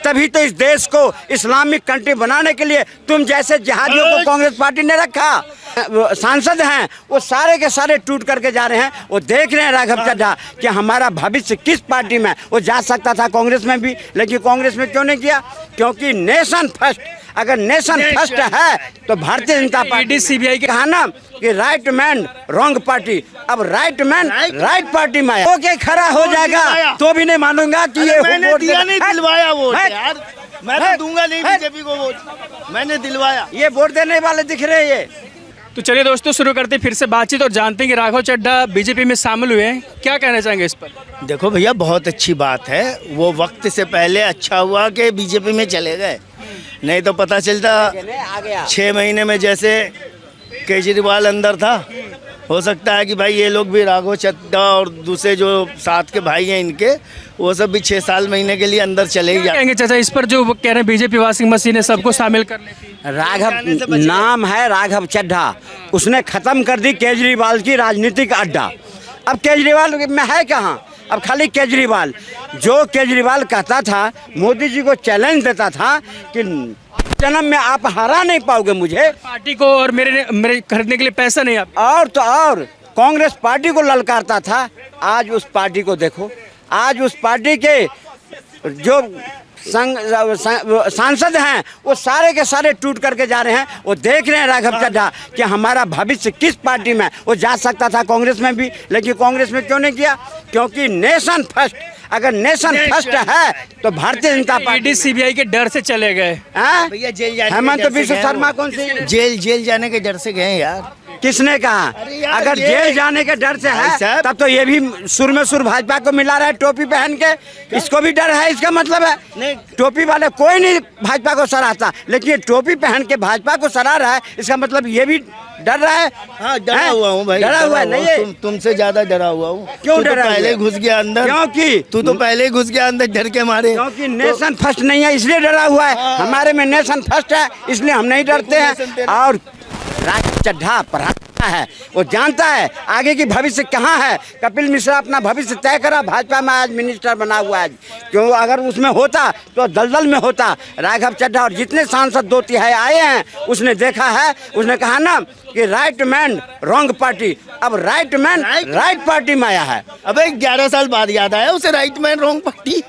तभी तो इस देश को इस्लामिक कंट्री बनाने के लिए तुम जैसे जिहादियों को कांग्रेस पार्टी ने रखा। सांसद हैं वो सारे के सारे टूट करके जा रहे हैं। वो देख रहे हैं राघव चड्ढा कि हमारा भविष्य किस पार्टी में। वो जा सकता था कांग्रेस में भी, लेकिन कांग्रेस में क्यों नहीं किया? क्योंकि नेशन फर्स्ट, अगर नेशन फर्स्ट है तो भारतीय जनता पार्टी सीबीआई के कहा ना कि राइट मैन रॉन्ग पार्टी, अब राइट मैन राइट पार्टी में आया। ओके खड़ा हो जाएगा तो भी नहीं मानूंगा कि ये मैंने वोट दिया नहीं, दिलवाया वोट है? यार, मैं तो दूंगा नहीं बीजेपी को वोट, मैंने दिलवाया। ये वोट देने वाले दिख रहे हैं ये। तो चलिए दोस्तों, शुरू करते हैं फिर से बातचीत और जानते हैं कि राघव चड्ढा बीजेपी में शामिल हुए हैं। क्या कहना चाहेंगे इस पर? देखो भैया, बहुत अच्छी बात है। वो वक्त से पहले अच्छा हुआ कि बीजेपी में चले गए, नहीं तो पता चलता 6 महीने में जैसे केजरीवाल अंदर था, हो सकता है कि भाई ये लोग भी राघव चड्ढा और दूसरे जो साथ के भाई हैं इनके, वो सब भी 6 महीने के लिए अंदर चले ही क्या कहेंगे चाचा इस पर जो वो कह रहे हैं बीजेपी वॉशिंग मशीन है सबको शामिल कर लेती है? राघव नाम है राघव चड्ढा, उसने खत्म कर दी केजरीवाल की राजनीतिक अड्डा। अब केजरीवाल में है कहाँ? अब खाली केजरीवाल। जो केजरीवाल कहता था, मोदी जी को चैलेंज देता था कि जन्म में आप हरा नहीं पाओगे मुझे, पार्टी को, और मेरे खरीदने के लिए पैसा नहीं आप। और तो और कांग्रेस पार्टी को ललकारता था। आज उस पार्टी को देखो, आज उस पार्टी के जो सांसद हैं वो सारे के सारे टूट करके जा रहे हैं। वो देख रहे हैं राघव चड्ढा कि हमारा भविष्य किस पार्टी में। वो जा सकता था कांग्रेस में भी, लेकिन कांग्रेस में क्यों नहीं किया? क्योंकि नेशन फर्स्ट, अगर नेशन फर्स्ट है तो भारतीय जनता पार्टी सीबीआई के डर से चले गए हैं। भैया जेल जाने हेमंत बिश्व शर्मा कौन सी जेल जाने के डर से गए यार। किसने कहा? अगर जेल जाने के डर से है तब तो ये भी सुर में सुर भाजपा को मिला रहा है टोपी पहन के। इसको भी डर है, इसका मतलब है नहीं, टोपी वाले कोई नहीं भाजपा को सराहता, लेकिन ये टोपी पहन के भाजपा को सराह रहा है, इसका मतलब ये भी डर रहा है। हाँ, डरा हुआ हूँ भाई, डरा हुआ नहीं, तुमसे ज्यादा डरा हुआ हूँ। क्यों डरा? पहले घुस गया अंदर, क्योंकि तू तो पहले ही घुस गया अंदर डर के मारे। क्योंकि नेशन फर्स्ट नहीं है इसलिए डरा हुआ है। हमारे में नेशन फर्स्ट है इसलिए हम नहीं डरते हैं। और राघव चड्ढा पढ़ाता है, वो जानता है आगे की भविष्य कहाँ है। कपिल मिश्रा अपना भविष्य तय करा, भाजपा में आज मिनिस्टर बना हुआ है। क्यों? अगर उसमें होता तो दलदल में होता। राघव चड्ढा और जितने सांसद 2/3 आए हैं, उसने देखा है, उसने कहा ना कि राइट मैन रॉन्ग पार्टी, अब राइट मैन राइट पार्टी में आया है। अबे 11 साल बाद याद आया उसे राइट मैन रॉन्ग पार्टी।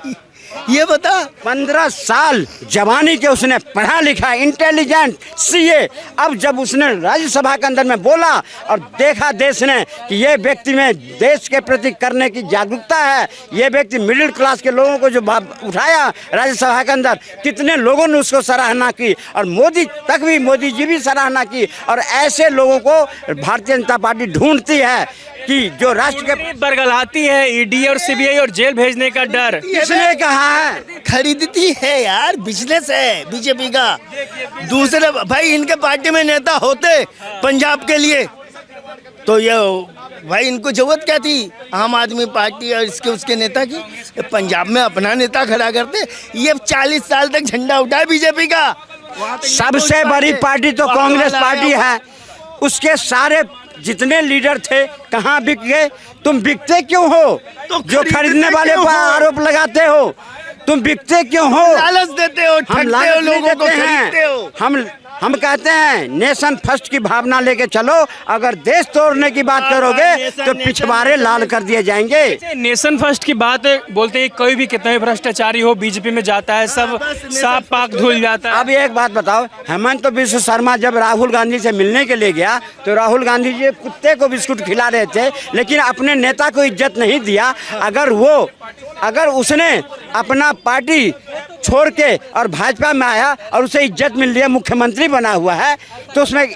ये बता, 15 साल जवानी के उसने पढ़ा लिखा, इंटेलिजेंट सीए। अब जब उसने राज्यसभा के अंदर में बोला और देखा देश ने कि ये व्यक्ति में देश के प्रति करने की जागरूकता है, ये व्यक्ति मिडिल क्लास के लोगों को जो उठाया राज्यसभा के अंदर, कितने लोगों ने उसको सराहना की और मोदी तक भी, मोदी जी भी सराहना की। और ऐसे लोगों को भारतीय जनता पार्टी ढूंढती है कि जो राष्ट्र के बरगलाती है ईडी और सीबीआई और जेल भेजने का डर। किसने कहा है? खरीदती है यार, बिजनेस है बीजेपी का। दूसरे भाई इनके पार्टी में नेता होते पंजाब के लिए तो ये भाई इनको जरूरत क्या थी आम आदमी पार्टी और इसके उसके नेता की? पंजाब में अपना नेता खड़ा करते। ये 40 साल तक झंडा उठाए बीजेपी का। सबसे बड़ी पार्टी तो कांग्रेस पार्टी है। उसके सारे जितने लीडर थे कहाँ बिक गए? तुम बिकते क्यों हो? तो जो खरीदने वाले पर आरोप लगाते हो, तुम बिकते क्यों हो? लालच देते हो, ठगते हो लोगों को, खरीदते हो। हम कहते हैं नेशन फर्स्ट की भावना लेके चलो। अगर देश तोड़ने की बात करोगे तो पिछवाड़े लाल कर दिए जाएंगे। नेशन फर्स्ट की बात बोलते हैं, कोई भी कितना भी भ्रष्टाचारी हो बीजेपी में जाता है, सब साफ पाक धुल जाता है। अब एक बात बताओ, हेमंत बिश्व शर्मा जब राहुल गांधी से मिलने के लिए गया तो राहुल गांधी जी कुत्ते को बिस्कुट खिला रहे थे, लेकिन अपने नेता को इज्जत नहीं दिया। अगर उसने अपना पार्टी छोड़ के और भाजपा में आया और उसे इज्जत मिल रही है, मुख्यमंत्री बना हुआ है, तो उसमें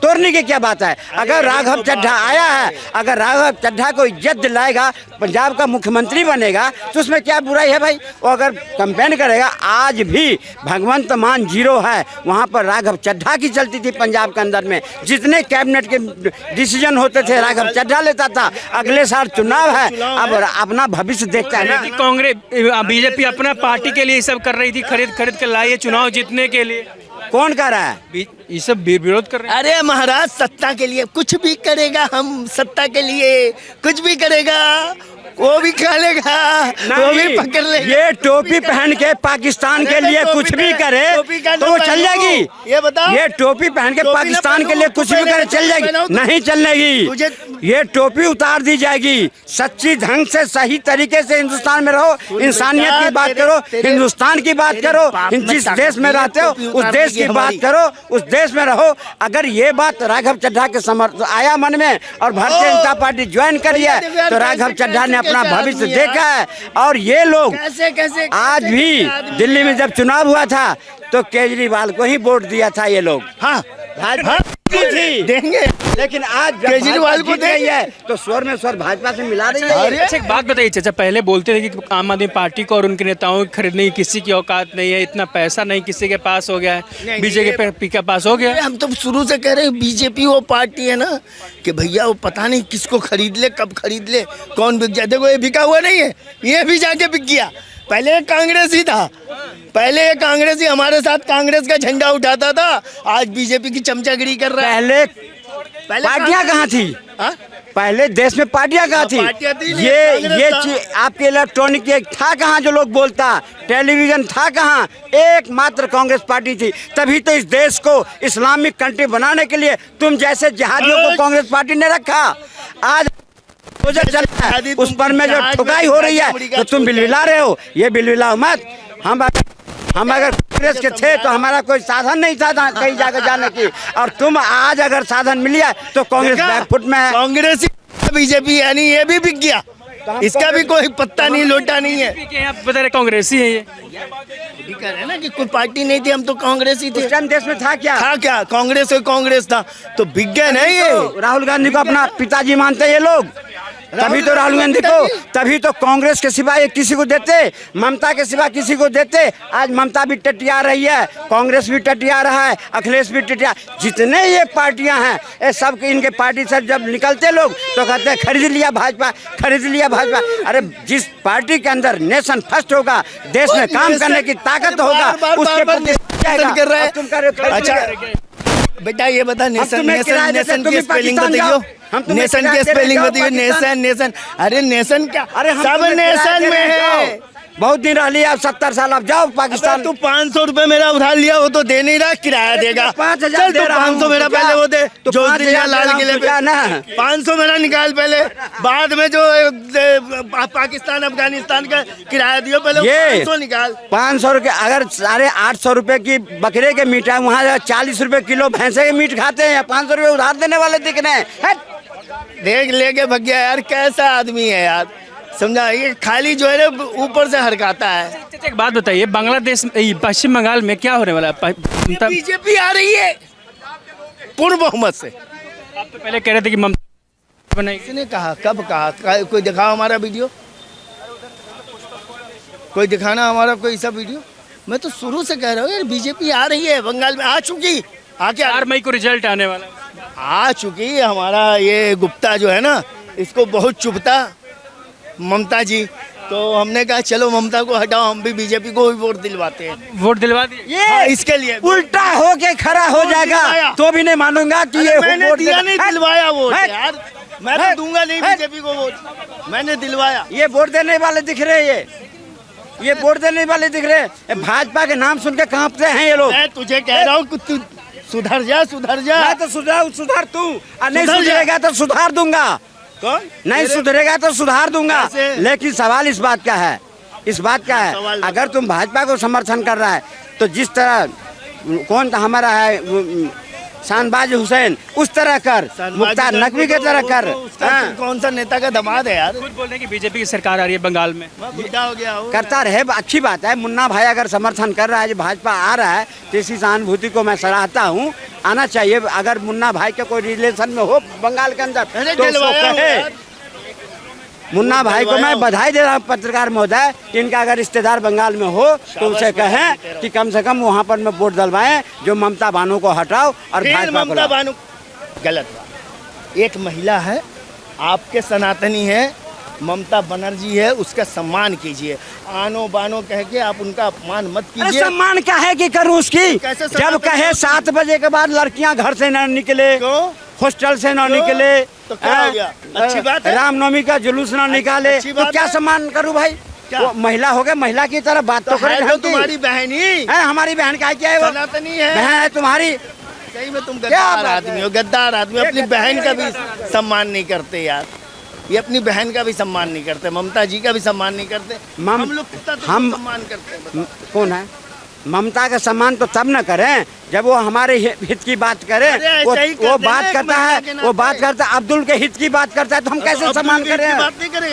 तोड़ने की क्या बात है? अगर राघव चड्ढा आया है, अगर राघव चड्ढा को इज्जत दिलाएगा, पंजाब का मुख्यमंत्री बनेगा, तो उसमें क्या बुराई है भाई? वो अगर कैंपेन करेगा, आज भी भगवंत मान 0 है, वहाँ पर राघव चड्ढा की चलती थी पंजाब के अंदर में। जितने कैबिनेट के डिसीजन होते थे राघव चड्ढा लेता था। अगले साल चुनाव है, अब अपना भविष्य देखता है ना। कांग्रेस बीजेपी अपना पार्टी के लिए सब कर रही थी, खरीद के लाई है चुनाव जीतने के लिए। कौन कर रहा है? ये सब विरोध कर रहे हैं। अरे महाराज, सत्ता के लिए कुछ भी करेगा, हम सत्ता के लिए कुछ भी करेगा। वो भी खा लेगा, वो भी पकड़ लेगा। ये टोपी पहन के पाकिस्तान के लिए कुछ भी करे तो वो चल जाएगी। ये बताओ, ये टोपी पहन के पाकिस्तान के लिए कुछ भी करे चल जाएगी, नहीं चलेगी। ये टोपी उतार दी जाएगी। सच्ची ढंग से सही तरीके से हिंदुस्तान में रहो, इंसानियत की बात करो, हिंदुस्तान की बात करो, जिस देश में रहते हो उस देश की बात करो, उस देश में रहो। अगर ये बात राघव चड्ढा के समर्थ आया मन में और भारतीय जनता पार्टी ज्वाइन करी है तो राघव चड्ढा ने अपना भविष्य देखा है। और ये लोग आज भी दिल्ली में जब चुनाव हुआ था तो केजरीवाल को ही वोट दिया था ये लोग। हाँ भाजपा थी देंगे, लेकिन आज जब केजरीवाल को जीत गई है तो स्वर में स्वर भाजपा से मिला रही है। अच्छा एक बात बताइए चाचा, पहले बोलते थे कि आम आदमी पार्टी को और उनके नेताओं को खरीदने की किसी की औकात नहीं है, इतना पैसा नहीं किसी के पास हो गया है, बीजेपी के पास हो गया। हम तो शुरू से कह रहे हैं बीजेपी वो पार्टी है ना कि भैया वो पता नहीं किसको खरीद ले, कब खरीद ले, कौन बिक जाए। देखो ये बिका हुआ नहीं है, ये भी जाके बिक गया। पहले कांग्रेस ही था, पहले ये कांग्रेस ही हमारे साथ कांग्रेस का झंडा उठाता था, आज बीजेपी की चमचागिरी कर रहा है। पहले पार्टियां कहाँ थी? हाँ? पहले देश में पार्टियां कहाँ थी? पार्टियां थी नहीं, ये कांग्रेस चीज आपके इलेक्ट्रॉनिक एक था कहाँ जो लोग बोलता, टेलीविजन था कहाँ? एकमात्र कांग्रेस पार्टी थी। तभी तो इस देश को इस्लामिक कंट्री बनाने के लिए तुम जैसे जिहादियों को कांग्रेस पार्टी ने रखा। आज चल रहा है उस पर में जो ठुकाई हो रही है तो तुम बिलबिला रहे हो। ये बिलबिलाओ मत। हम अगर कांग्रेस के थे तो हमारा कोई साधन नहीं था कहीं जाकर जाने की, और तुम आज अगर साधन मिल गया तो कांग्रेस बैकफुट में है। कांग्रेस बीजेपी यानी ये भी बिक गया, इसका भी कोई पत्ता नहीं लोटा नहीं है। आप बता रहे कांग्रेसी है ये, कह रहे ना कि कोई पार्टी नहीं थी, हम तो कांग्रेस ही थे। उस टाइम देश में था क्या कांग्रेस कांग्रेस था तो बिक गया नहीं ये। राहुल गांधी को अपना पिताजी मानते हैं ये लोग, तभी तो राहुल गांधी को, तभी तो कांग्रेस के सिवाय किसी को देते, ममता के सिवा किसी को देते। आज ममता भी टटिया रही है, कांग्रेस भी टटिया रहा है, अखिलेश भी टटिया, जितने ये पार्टियां हैं ये सब इनके पार्टी से जब निकलते लोग तो कहते हैं खरीद लिया भाजपा, खरीद लिया भाजपा। अरे जिस पार्टी के अंदर नेशन फर्स्ट होगा, देश में काम करने की ताकत होगा, उसके प्रति कर रहे हैं। अच्छा बेटा ये बता, नेशन की स्पेलिंग बताइयो, नेशन की स्पेलिंग बताइयो। नेशन अरे नेशन क्या, अरे सब नेशन में है। बहुत दिन रह लिया, 70 साल, अब जाओ पाकिस्तान। तू 500 रुपए मेरा उधार लिया, वो तो दे नहीं रहा, किराया देगा। 5,000 दे रहा हूं, 500 मेरा पहले वो दे, तो जो 5,000 लाल किले पे ना 500 मेरा निकाल पहले, बाद में जो पाकिस्तान अफगानिस्तान का किराया दियो, पहले ये 500 निकाल। 500 रुपये, अगर 850 रुपए की बकरे के मीट है, वहाँ 40 रुपए किलो भैंसे के मीट खाते हैं, 500 रुपए उधार देने वाले दिख रहे हैं। देख लेके भग गया यार, कैसा आदमी है यार, समझा? ये खाली जो है ऊपर से हरकाता है। एक बात बताइए, बांग्लादेश पश्चिम बंगाल में क्या होने वाला है? बीजेपी आ रही है पूर्ण बहुमत से। आप तो पहले कह रहे थे कि ममता बनाएगी। किसने कहा, कब कहा? कोई दिखाओ हमारा वीडियो, कोई दिखाना हमारा कोई ऐसा वीडियो। मैं तो शुरू से कह रहा हूँ यार, बीजेपी आ रही है, बंगाल में आ चुकी, आके 4 मई को रिजल्ट आने वाला है। आ चुकी। हमारा ये गुप्ता जो है ना, इसको बहुत चुभता ममता जी, तो हमने कहा चलो ममता को हटाओ, हम भी बीजेपी को भी वोट दिलवाते हैं। वोट दिलवा दिए? ये इसके लिए उल्टा होके खड़ा हो जाएगा तो भी नहीं मानूंगा कि ये मैंने वोट दिया नहीं, दिलवाया वोट यार, मैं तो है? दूंगा नहीं है? बीजेपी को वोट, मैंने दिलवाया। ये वोट देने वाले दिख रहे हैं, ये वोट देने वाले दिख रहे हैं। भाजपा के नाम सुन के कांपते हैं ये लोग। मैं तुझे कह रहा हूँ कि तू सुधर जा, सुधर जा। मैं तो सुधार तू, और नहीं सुधरेगा तो सुधार दूंगा। कौन नहीं सुधरेगा तो सुधार दूंगा। कैसे? लेकिन सवाल इस बात का है, इस बात का है, सवाल अगर तुम भाजपा को समर्थन कर रहा है तो जिस तरह कौन था हमारा है शाहनवाज हुसैन, उस तरह कर, मुख्तार नकवी के तरह कर। हाँ। कौन सा नेता का दामाद है यार? खुद बोल रहे हैं कि बीजेपी की सरकार आ रही है बंगाल में। मैं बुढ़ा हो गया हूँ। करता रहे, अच्छी बात है। मुन्ना भाई अगर समर्थन कर रहा है, जो भाजपा आ रहा है, तो इसी सहानुभूति को मैं सराहता हूँ, आना चाहिए। अगर मुन्ना भाई के कोई रिलेशन में हो बंगाल के अंदर तो उसको कहे। मुन्ना भाई को मैं बधाई दे रहा हूँ, पत्रकार महोदय, इनका अगर रिश्तेदार बंगाल में हो तो उसे कहें कि कम से कम वहाँ पर मैं वोट डलवाएं, जो ममता बानो को हटाओ और भाजपा को ममता बानो गलत बात। एक महिला है, आपके सनातनी है, ममता बनर्जी है, उसका सम्मान कीजिए। आनो बानो कह के आप उनका अपमान मत कीजिए। सम्मान क्या है कि करूँ उसकी? जब कहे 7 बजे के बाद लड़कियां घर से न निकले, हॉस्टल से न निकले, तो क्या हो गया? अच्छी बात है। रामनवमी का जुलूस ना निकाले अच्छी तो बात क्या है। सम्मान करूं भाई? क्या? वो महिला हो गए, महिला की तरह बात तो करे है ढंग तो की। तुम्हारी बहन ही है हमारी बहन का क्या है वो? सनातनी है। बहन है तुम्हारी। सही में तुम क्या गद्दार बात आदमी है? हो, गद्दार आदमी हो। अपनी बहन का भी सम्मान नहीं करते यार। ये अपनी बहन का भी सम्मान नहीं करते, ममता जी का भी सम्मान नहीं करते। हम लोग कितना तो हम- सम्मान करते हैं, बताओ। कौन है? ममता का सम्मान तो तब न करें जब वो हमारे हित की बात करे। अरे ऐसा वो ही वो करते बात हैं, एक करता महिला है, के वो नाते। बात करता है, अब्दुल के हित की बात करता है तो हम कैसे अब्दुल सम्मान की इतनी करें? बात नहीं करेंगे।